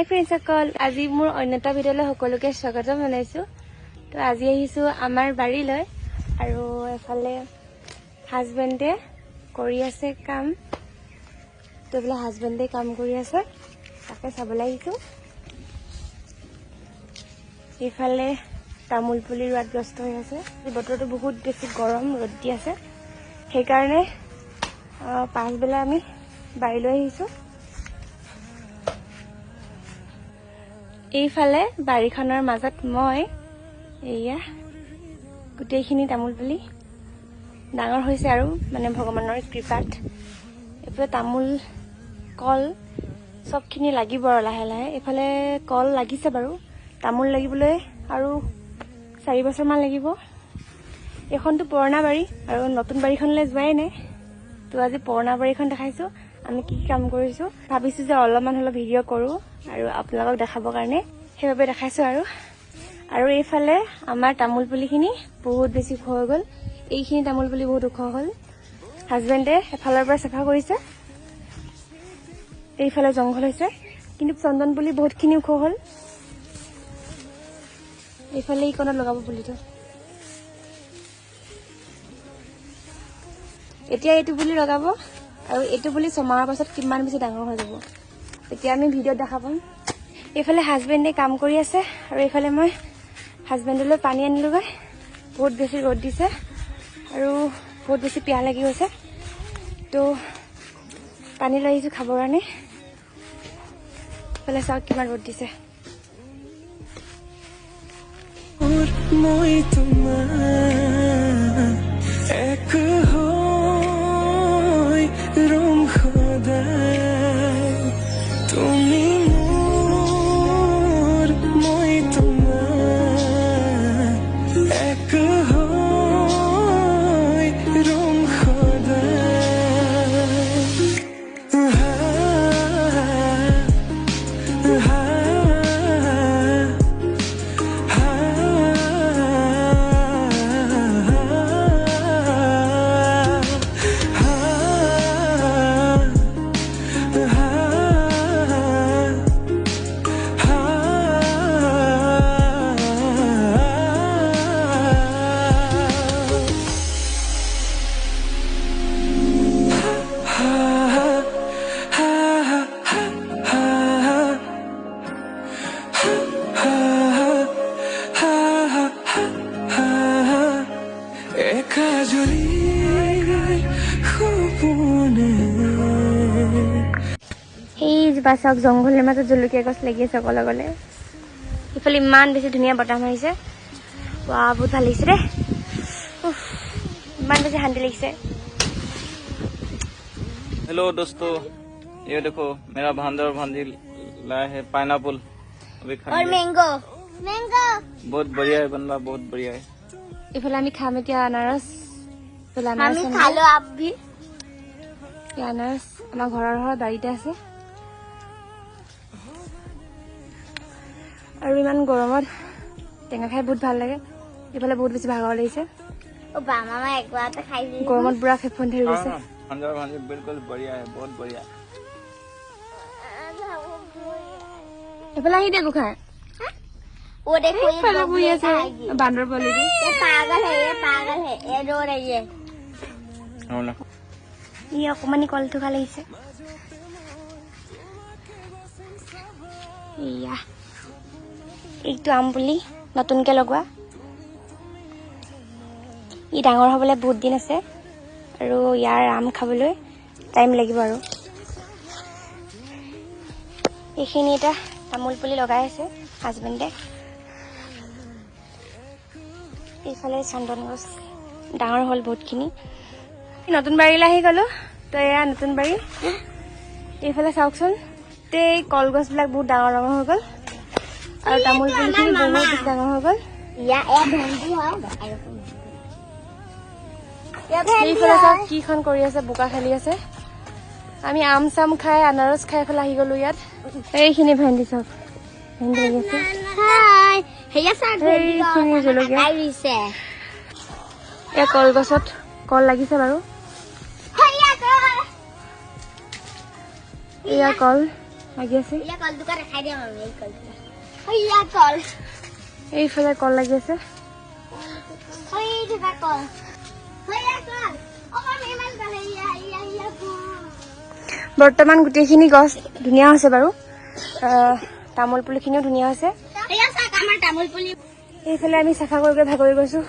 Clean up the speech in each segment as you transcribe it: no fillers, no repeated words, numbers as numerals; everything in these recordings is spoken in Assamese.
হাই ফ্ৰেণ্ডসকল, আজি মোৰ অন্য এটা ভিডিঅ'লৈ সকলোকে স্বাগতম জনাইছোঁ। তো আজি আহিছোঁ আমাৰ বাৰীলৈ আৰু এফালে হাজবেণ্ডে কৰি আছে কাম। তো এইফালে হাজবেণ্ডে কাম কৰি আছে, তাকে চাবলৈ আহিছোঁ। এইফালে তামোল পুলি ৰোৱাত ব্যস্ত হৈ আছে। বতৰটো বহুত বেছি গৰম, ৰ'দ দি আছে, সেইকাৰণে পাছবেলা আমি বাৰীলৈ আহিছোঁ। এইফালে বাৰীখনৰ মাজত মই এয়া গোটেইখিনি তামোল পুলি ডাঙৰ হৈছে আৰু মানে ভগৱানৰ কৃপাত। এইফালে তামোল কল চবখিনি লাগিব আৰু লাহে লাহে। এইফালে কল লাগিছে বাৰু, তামোল লাগিবলৈ আৰু 4 বছৰমান লাগিব। এইখনতো পুৰণা বাৰী আৰু নতুন বাৰীখনলৈ যোৱাই নাই। তো আজি পুৰণা বাৰীখন দেখাইছোঁ, আমি কি কাম কৰিছোঁ। ভাবিছোঁ যে অলপমান হ'লেও ভিডিঅ' কৰোঁ আৰু আপোনালোকক দেখাবৰ কাৰণে, সেইবাবে দেখাইছোঁ। আৰু এইফালে আমাৰ তামোল পুলিখিনি বহুত বেছি ওখ হৈ গ'ল। এইখিনি তামোল পুলি বহুত ওখ হ'ল। হাজবেণ্ডে এফালৰ পৰা চাফা কৰিছে। এইফালে জংঘল হৈছে, কিন্তু চন্দন পুলি বহুতখিনি ওখ হ'ল। এইফালে ইকণত লগাব পুলিটো। এতিয়া এইটো পুলি লগাব আৰু এইটো পুলি 6 মাহৰ পাছত কিমান বেছি ডাঙৰ হৈ যাব, তেতিয়া আমি ভিডিঅ'ত দেখা পাম। এইফালে হাজবেণ্ডে কাম কৰি আছে আৰু এইফালে মই হাজবেণ্ডলৈ পানী আনিলোগৈ। বহুত বেছি ৰ'দ দিছে আৰু বহুত বেছি পিয়াহ লাগি গৈছে, তো পানী লৈ আহিছোঁ খাবৰ কাৰণে। এইফালে চাওক কিমান ৰ'দ দিছে। মই তোমাৰ এক হৈ ৰম সদায়, তুমি মোৰ, মই তোমাৰ এক হৈ ৰম সদায়। এইজোপা চাওক, জংঘলৰ মাজত জলকীয়া গছ লাগি আছে অকলে অকলে। ইফালে ইমান বেছি ধুনীয়া বতাহ মাৰিছে, বহুত ভাল লাগিছে দেই। ইমান বেছি শান্তি লাগিছে। हेलो दोस्तों, ये देखो मेरा भांजा और भांजी लाए है पाइनएप्पल, अभी खाएंगे। और मैंगो बहुत बढ़िया है, बनना बहुत बढ़िया है। इफाले आमी खाम एतिया अनारस। আমি খালো আপনি अनारस आमार घৰৰ বাৰীতে আছে। আৰু ইমান গৰমত টেঙা খাই বহুত ভাল লাগে। ইফালে বহুত বেছি ভাগৰ লাগিছে, ও বা মামা একবাৰতে খাই দিলো। গৰমত পুৰা ফেফন ধৰি গৈছে। भांजा और भांजी बिल्कुल बढ़िया है, बहुत बढ़िया। এফালে আহি দে গোখাই। वो देखो ये এফালে বহি আছে ये বান্দৰ পোৱালিটো। पागल है, ये पागल है, ये रो रही है। होना ই অকমানি কলটো খাই লাগিছে। এয়া এইটো আম পুলি নতুনকে লগোৱা। ই ডাঙৰ হ'বলৈ বহুত দিন আছে আৰু ইয়াৰ আম খাবলৈ টাইম লাগিব। আৰু এইখিনি এটা তামোল পুলি লগাই আছে হাজবেণ্ডে। এইফালে চন্দন গছ ডাঙৰ হ'ল বহুতখিনি। নতুন বাৰীলৈ আহি গ'লোঁ, তো এয়া নতুন বাৰী। এইফালে চাওকচোন, গোটেই কলগছবিলাক বহুত ডাঙৰ ডাঙৰ হৈ গ'ল আৰু তামোল পুলিখিনি বহুত বেছি ডাঙৰ হৈ গ'ল। या ए भेंडी है ये এইফালে চাওক কিখন কৰি আছে, বোকা খেলি আছে। আমি আম চাম খাই আনাৰস খাই পেলাই আহি গ'লোঁ ইয়াত। এইখিনি ভেন্দি চাওক, ভেন্দি লাগি আছে। हाय हेया सा এইখিনি জলকীয়া। आइरिसे এয়া কলগছত কল লাগিছে বাৰু। हेया এয়া কল লাগি আছে ইয়া কল দুকা দেখাই দিয়া মামি এই কল ইয়া কল এইফালে কল লাগি আছে হই দুকা কল ইয়া কল ও মামি ইমান কল ইয়া ইয়া ইয়া বৰ্তমান গোটেইখিনি গছ ধুনীয়া হৈছে বাৰু তামোল পুলিখিনিও ধুনীয়া হৈছে ইয়া চাক আমাৰ তামোল পুলি এইফালে আমি চাফা কৰি ভাগৰি গৈছো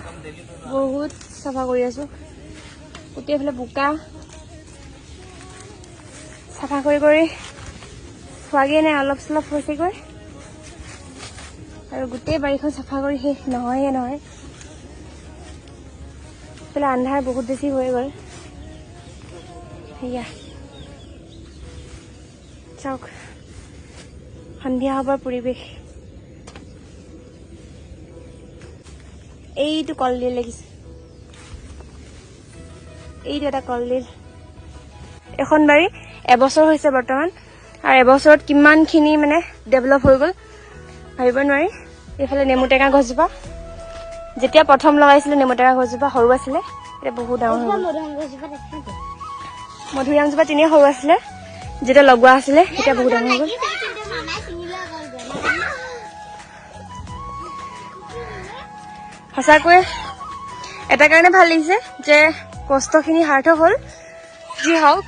বহুত চাফা কৰি আছো গোটেইফালে বোকা চাফা কৰি হোৱাগৈ নাই অলপ চলপ হৈছেগৈ আৰু গোটেই বাৰীখন চাফা কৰি শেষ নহয় এইফালে আন্ধাৰ বহুত বেছি হৈ গ'ল সেয়া চাওক সন্ধিয়া হ'বৰ পৰিৱেশ এইটো কলডিল লাগিছে এইটো এটা কলডিল এখন বাৰী এবছৰ হৈছে বৰ্তমান আৰু এবছৰত কিমানখিনি মানে ডেভেলপ হৈ গ'ল ভাবিব নোৱাৰি এইফালে নেমু টেঙা গছজোপা যেতিয়া প্ৰথম লগাইছিলোঁ নেমু টেঙা গছজোপা সৰু আছিলে এতিয়া বহুত ডাঙৰ হৈ গ'ল মধুৰিআমজোপা তেনেই সৰু আছিলে যেতিয়া লগোৱা আছিলে এতিয়া বহুত ডাঙৰ হৈ গ'ল সঁচাকৈ এটা কাৰণে ভাল লাগিছে যে কষ্টখিনি সাৰ্থক হ'ল যি হওক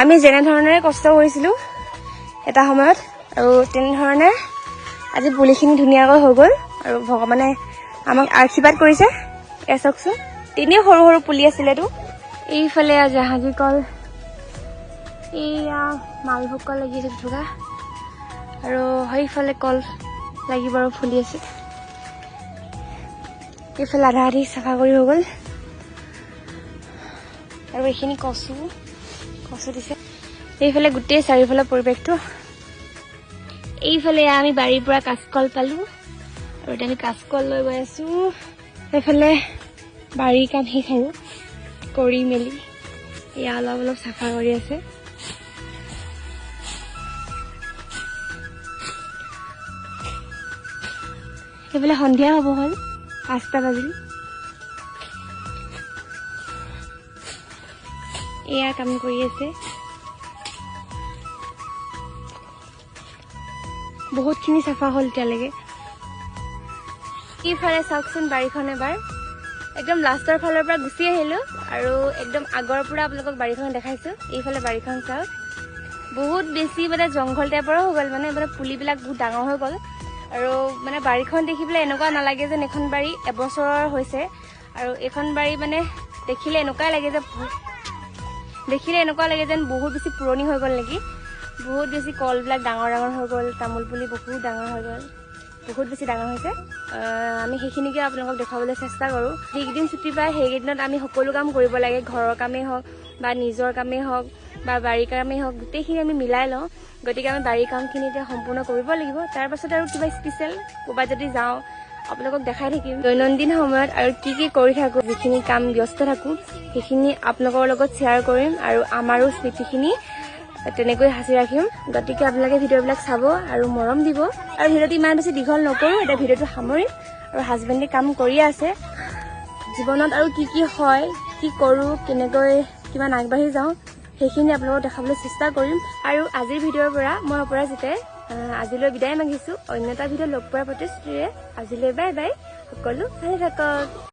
আমি যেনেধৰণে কষ্ট কৰিছিলোঁ এটা সময়ত আৰু তেনেধৰণে আজি পুলিখিনি ধুনীয়াকৈ হৈ গ'ল আৰু ভগৱানে আমাক আশীৰ্বাদ কৰিছে এয়া চাওকচোন তেনেই সৰু সৰু পুলি আছিলেতো এইফালে জাহাজী কল এয়া মালভোগ কল লাগি আছে দুটুকা আৰু সেইফালে কল লাগিব আৰু ফুলি আছে এইফালে আধা আধি চাফা কৰি হৈ গ'ল আৰু এইখিনি কচু দিছে এইফালে গোটেই চাৰিওফালে পৰিৱেশটো এইফালে আমি বাৰীৰ পৰা কাচকল পালোঁ আৰু এতিয়া আমি কাচকল লৈ গৈ আছোঁ এইফালে বাৰীৰ কাম শেষ আৰু কৰি মেলি এয়া অলপ চাফা কৰি আছে এইফালে সন্ধিয়া হ'ব হ'ল 5টা বাজিল এয়া কাম কৰি আছে বহুতখিনি চাফা হ'ল এতিয়ালৈকে এইফালে চাওকচোন বাৰীখন এবাৰ একদম লাষ্টৰ ফালৰ পৰা গুচি আহিলোঁ আৰু একদম আগৰ পৰা আপোনালোকক বাৰীখন দেখাইছোঁ এইফালে বাৰীখন চাওক বহুত বেছি মানে জংঘল টাইপৰো হৈ গ'ল মানে পুলিবিলাক বহুত ডাঙৰ হৈ গ'ল আৰু মানে বাৰীখন দেখি পেলাই এনেকুৱা নালাগে যেন এখন বাৰী এবছৰৰ হৈছে আৰু এখন বাৰী মানে দেখিলে এনেকুৱা লাগে যেন বহুত বেছি পুৰণি হৈ গ'ল নেকি বহুত বেছি কলবিলাক ডাঙৰ হৈ গ'ল তামোল পুলি বহুত ডাঙৰ হৈ গ'ল বহুত বেছি ডাঙৰ হৈছে আমি সেইখিনিকে আপোনালোকক দেখাবলৈ চেষ্টা কৰোঁ যিকেইদিন ছুটি পায় সেইকেইদিনত আমি সকলো কাম কৰিব লাগে ঘৰৰ কামেই হওক বা নিজৰ কামেই হওক বা বাৰীৰ কামেই হওক গোটেইখিনি আমি মিলাই লওঁ গতিকে আমি বাৰীৰ কামখিনি এতিয়া সম্পূৰ্ণ কৰিব লাগিব তাৰপাছত আৰু কিবা স্পেচিয়েল ক'ৰবাত যদি যাওঁ আপোনালোকক দেখাই থাকিম দৈনন্দিন সময়ত আৰু কি কৰি থাকোঁ যিখিনি কাম ব্যস্ত থাকোঁ সেইখিনি আপোনালোকৰ লগত শ্বেয়াৰ কৰিম আৰু আমাৰো স্মৃতিখিনি তেনেকৈ সাঁচি ৰাখিম গতিকে আপোনালোকে ভিডিঅ'বিলাক চাব আৰু মৰম দিব আৰু ভিডিঅ'টো ইমান বেছি দীঘল নকৰোঁ এতিয়া ভিডিঅ'টো সামৰিম আৰু হাজবেণ্ডে কাম কৰিয়ে আছে জীৱনত আৰু কি হয় কি কৰোঁ কেনেকৈ কিমান আগবাঢ়ি যাওঁ সেইখিনি আপোনালোকক দেখাবলৈ চেষ্টা কৰিম আৰু আজিৰ ভিডিঅ'ৰ পৰা মই অপৰাজিতাই আজিলৈ বিদায় মাগিছোঁ অন্য এটা ভিডিঅ' লগ পোৱাৰ প্ৰতিশ্ৰুতিৰে আজিলৈ বাই বাই সকলো ভালে থাকক।